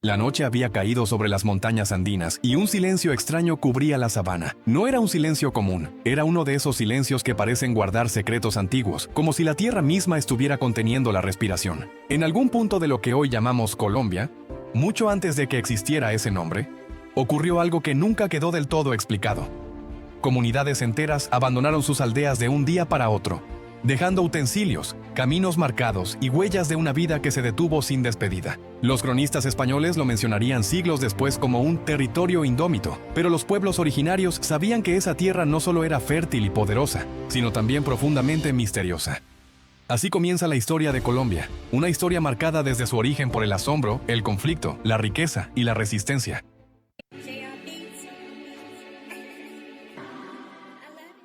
La noche había caído sobre las montañas andinas y un silencio extraño cubría la sabana. No era un silencio común, era uno de esos silencios que parecen guardar secretos antiguos, como si la tierra misma estuviera conteniendo la respiración. En algún punto de lo que hoy llamamos Colombia, mucho antes de que existiera ese nombre, ocurrió algo que nunca quedó del todo explicado. Comunidades enteras abandonaron sus aldeas de un día para otro, dejando utensilios, caminos marcados y huellas de una vida que se detuvo sin despedida. Los cronistas españoles lo mencionarían siglos después como un territorio indómito, pero los pueblos originarios sabían que esa tierra no solo era fértil y poderosa, sino también profundamente misteriosa. Así comienza la historia de Colombia, una historia marcada desde su origen por el asombro, el conflicto, la riqueza y la resistencia.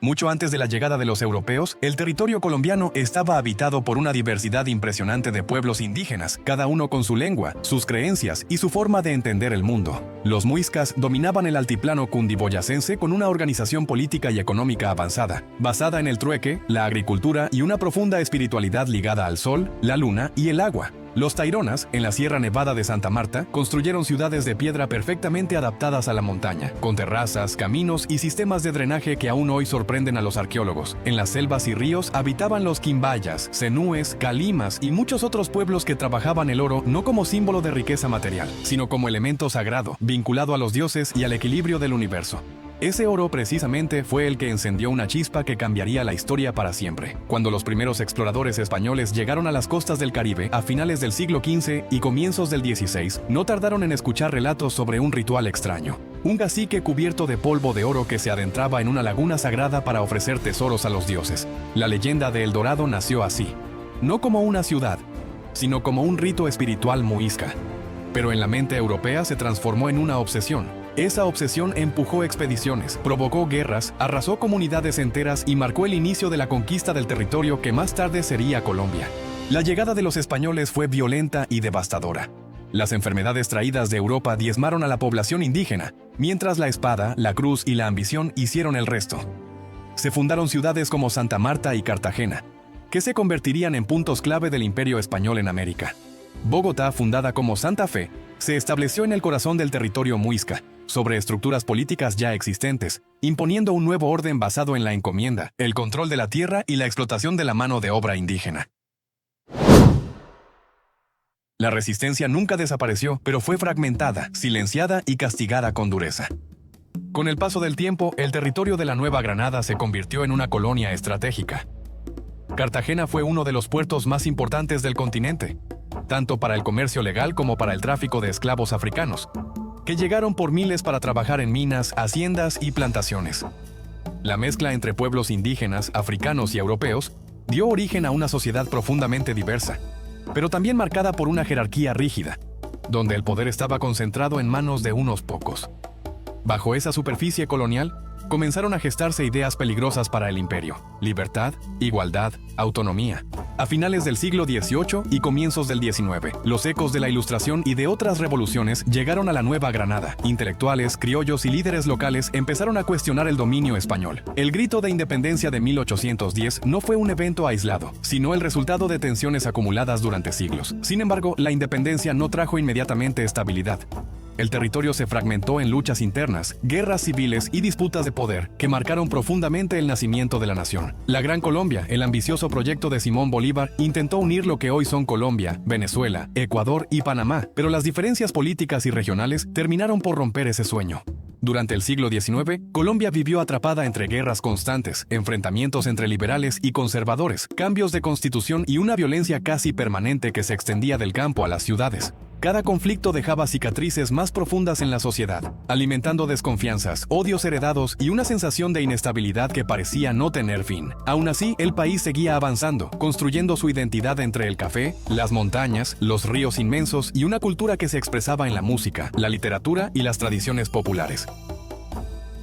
Mucho antes de la llegada de los europeos, el territorio colombiano estaba habitado por una diversidad impresionante de pueblos indígenas, cada uno con su lengua, sus creencias y su forma de entender el mundo. Los muiscas dominaban el altiplano cundiboyacense con una organización política y económica avanzada, basada en el trueque, la agricultura y una profunda espiritualidad ligada al sol, la luna y el agua. Los taironas, en la Sierra Nevada de Santa Marta, construyeron ciudades de piedra perfectamente adaptadas a la montaña, con terrazas, caminos y sistemas de drenaje que aún hoy sorprenden a los arqueólogos. En las selvas y ríos habitaban los quimbayas, zenúes, calimas y muchos otros pueblos que trabajaban el oro no como símbolo de riqueza material, sino como elemento sagrado, vinculado a los dioses y al equilibrio del universo. Ese oro precisamente fue el que encendió una chispa que cambiaría la historia para siempre. Cuando los primeros exploradores españoles llegaron a las costas del Caribe a finales del siglo XV y comienzos del XVI, no tardaron en escuchar relatos sobre un ritual extraño. Un cacique cubierto de polvo de oro que se adentraba en una laguna sagrada para ofrecer tesoros a los dioses. La leyenda de El Dorado nació así, no como una ciudad, sino como un rito espiritual muisca. Pero en la mente europea se transformó en una obsesión. Esa obsesión empujó expediciones, provocó guerras, arrasó comunidades enteras y marcó el inicio de la conquista del territorio que más tarde sería Colombia. La llegada de los españoles fue violenta y devastadora. Las enfermedades traídas de Europa diezmaron a la población indígena, mientras la espada, la cruz y la ambición hicieron el resto. Se fundaron ciudades como Santa Marta y Cartagena, que se convertirían en puntos clave del imperio español en América. Bogotá, fundada como Santa Fe, se estableció en el corazón del territorio muisca, sobre estructuras políticas ya existentes, imponiendo un nuevo orden basado en la encomienda, el control de la tierra y la explotación de la mano de obra indígena. La resistencia nunca desapareció, pero fue fragmentada, silenciada y castigada con dureza. Con el paso del tiempo, el territorio de la Nueva Granada se convirtió en una colonia estratégica. Cartagena fue uno de los puertos más importantes del continente, tanto para el comercio legal como para el tráfico de esclavos africanos, que llegaron por miles para trabajar en minas, haciendas y plantaciones. La mezcla entre pueblos indígenas, africanos y europeos dio origen a una sociedad profundamente diversa, pero también marcada por una jerarquía rígida, donde el poder estaba concentrado en manos de unos pocos. Bajo esa superficie colonial, comenzaron a gestarse ideas peligrosas para el imperio: libertad, igualdad, autonomía. A finales del siglo XVIII y comienzos del XIX, los ecos de la Ilustración y de otras revoluciones llegaron a la Nueva Granada. Intelectuales, criollos y líderes locales empezaron a cuestionar el dominio español. El grito de independencia de 1810 no fue un evento aislado, sino el resultado de tensiones acumuladas durante siglos. Sin embargo, la independencia no trajo inmediatamente estabilidad. El territorio se fragmentó en luchas internas, guerras civiles y disputas de poder que marcaron profundamente el nacimiento de la nación. La Gran Colombia, el ambicioso proyecto de Simón Bolívar, intentó unir lo que hoy son Colombia, Venezuela, Ecuador y Panamá, pero las diferencias políticas y regionales terminaron por romper ese sueño. Durante el siglo XIX, Colombia vivió atrapada entre guerras constantes, enfrentamientos entre liberales y conservadores, cambios de constitución y una violencia casi permanente que se extendía del campo a las ciudades. Cada conflicto dejaba cicatrices más profundas en la sociedad, alimentando desconfianzas, odios heredados y una sensación de inestabilidad que parecía no tener fin. Aún así, el país seguía avanzando, construyendo su identidad entre el café, las montañas, los ríos inmensos y una cultura que se expresaba en la música, la literatura y las tradiciones populares.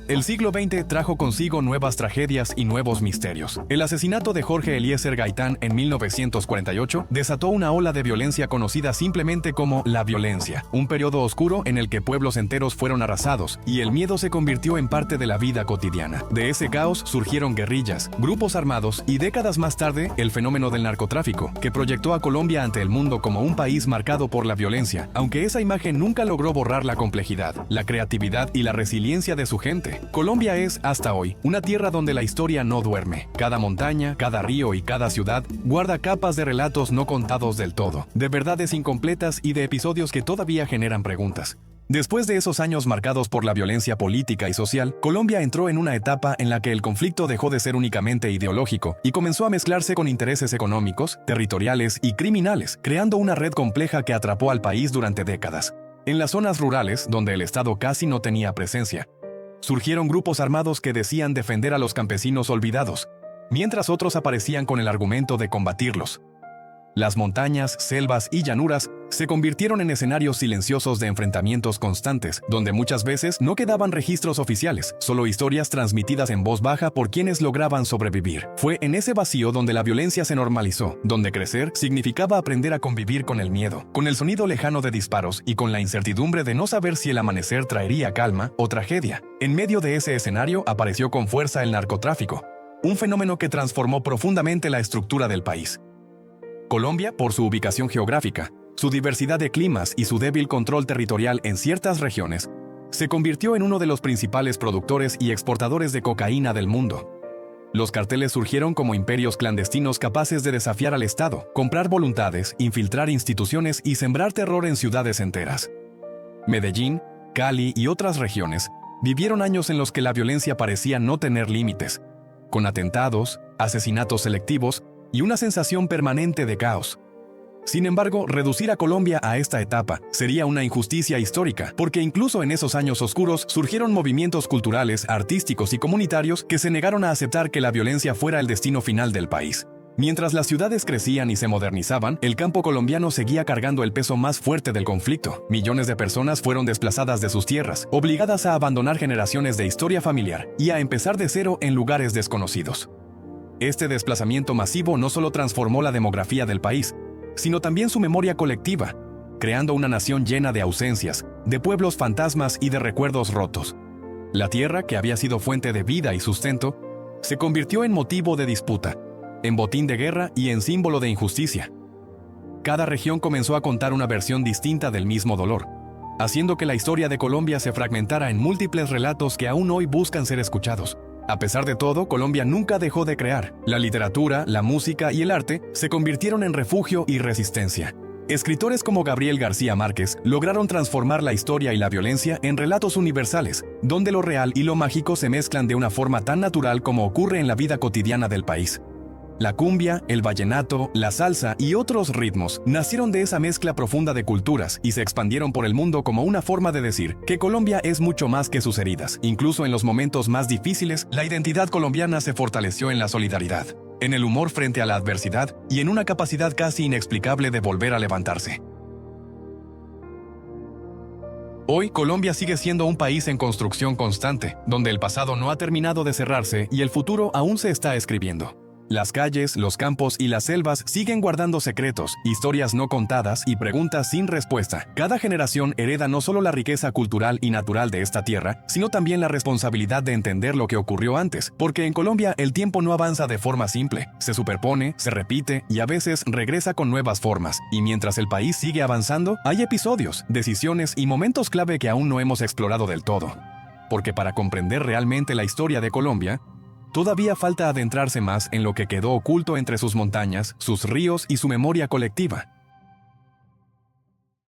El siglo XX trajo consigo nuevas tragedias y nuevos misterios. El asesinato de Jorge Eliezer Gaitán en 1948 desató una ola de violencia conocida simplemente como la violencia, un periodo oscuro en el que pueblos enteros fueron arrasados y el miedo se convirtió en parte de la vida cotidiana. De ese caos surgieron guerrillas, grupos armados y décadas más tarde el fenómeno del narcotráfico, que proyectó a Colombia ante el mundo como un país marcado por la violencia, aunque esa imagen nunca logró borrar la complejidad, la creatividad y la resiliencia de su gente. Colombia es, hasta hoy, una tierra donde la historia no duerme. Cada montaña, cada río y cada ciudad guarda capas de relatos no contados del todo, de verdades incompletas y de episodios que todavía generan preguntas. Después de esos años marcados por la violencia política y social, Colombia entró en una etapa en la que el conflicto dejó de ser únicamente ideológico y comenzó a mezclarse con intereses económicos, territoriales y criminales, creando una red compleja que atrapó al país durante décadas. En las zonas rurales, donde el Estado casi no tenía presencia, surgieron grupos armados que decían defender a los campesinos olvidados, mientras otros aparecían con el argumento de combatirlos. Las montañas, selvas y llanuras se convirtieron en escenarios silenciosos de enfrentamientos constantes, donde muchas veces no quedaban registros oficiales, solo historias transmitidas en voz baja por quienes lograban sobrevivir. Fue en ese vacío donde la violencia se normalizó, donde crecer significaba aprender a convivir con el miedo, con el sonido lejano de disparos y con la incertidumbre de no saber si el amanecer traería calma o tragedia. En medio de ese escenario apareció con fuerza el narcotráfico, un fenómeno que transformó profundamente la estructura del país. Colombia, por su ubicación geográfica, su diversidad de climas y su débil control territorial en ciertas regiones, se convirtió en uno de los principales productores y exportadores de cocaína del mundo. Los carteles surgieron como imperios clandestinos capaces de desafiar al Estado, comprar voluntades, infiltrar instituciones y sembrar terror en ciudades enteras. Medellín, Cali y otras regiones vivieron años en los que la violencia parecía no tener límites, con atentados, asesinatos selectivos y una sensación permanente de caos. Sin embargo, reducir a Colombia a esta etapa sería una injusticia histórica, porque incluso en esos años oscuros surgieron movimientos culturales, artísticos y comunitarios que se negaron a aceptar que la violencia fuera el destino final del país. Mientras las ciudades crecían y se modernizaban, el campo colombiano seguía cargando el peso más fuerte del conflicto. Millones de personas fueron desplazadas de sus tierras, obligadas a abandonar generaciones de historia familiar y a empezar de cero en lugares desconocidos. Este desplazamiento masivo no solo transformó la demografía del país, sino también su memoria colectiva, creando una nación llena de ausencias, de pueblos fantasmas y de recuerdos rotos. La tierra, que había sido fuente de vida y sustento, se convirtió en motivo de disputa, en botín de guerra y en símbolo de injusticia. Cada región comenzó a contar una versión distinta del mismo dolor, haciendo que la historia de Colombia se fragmentara en múltiples relatos que aún hoy buscan ser escuchados. A pesar de todo, Colombia nunca dejó de crear. La literatura, la música y el arte se convirtieron en refugio y resistencia. Escritores como Gabriel García Márquez lograron transformar la historia y la violencia en relatos universales, donde lo real y lo mágico se mezclan de una forma tan natural como ocurre en la vida cotidiana del país. La cumbia, el vallenato, la salsa y otros ritmos nacieron de esa mezcla profunda de culturas y se expandieron por el mundo como una forma de decir que Colombia es mucho más que sus heridas. Incluso en los momentos más difíciles, la identidad colombiana se fortaleció en la solidaridad, en el humor frente a la adversidad y en una capacidad casi inexplicable de volver a levantarse. Hoy, Colombia sigue siendo un país en construcción constante, donde el pasado no ha terminado de cerrarse y el futuro aún se está escribiendo. Las calles, los campos y las selvas siguen guardando secretos, historias no contadas y preguntas sin respuesta. Cada generación hereda no solo la riqueza cultural y natural de esta tierra, sino también la responsabilidad de entender lo que ocurrió antes, porque en Colombia el tiempo no avanza de forma simple, se superpone, se repite y a veces regresa con nuevas formas. Y mientras el país sigue avanzando, hay episodios, decisiones y momentos clave que aún no hemos explorado del todo. Porque para comprender realmente la historia de Colombia, todavía falta adentrarse más en lo que quedó oculto entre sus montañas, sus ríos y su memoria colectiva.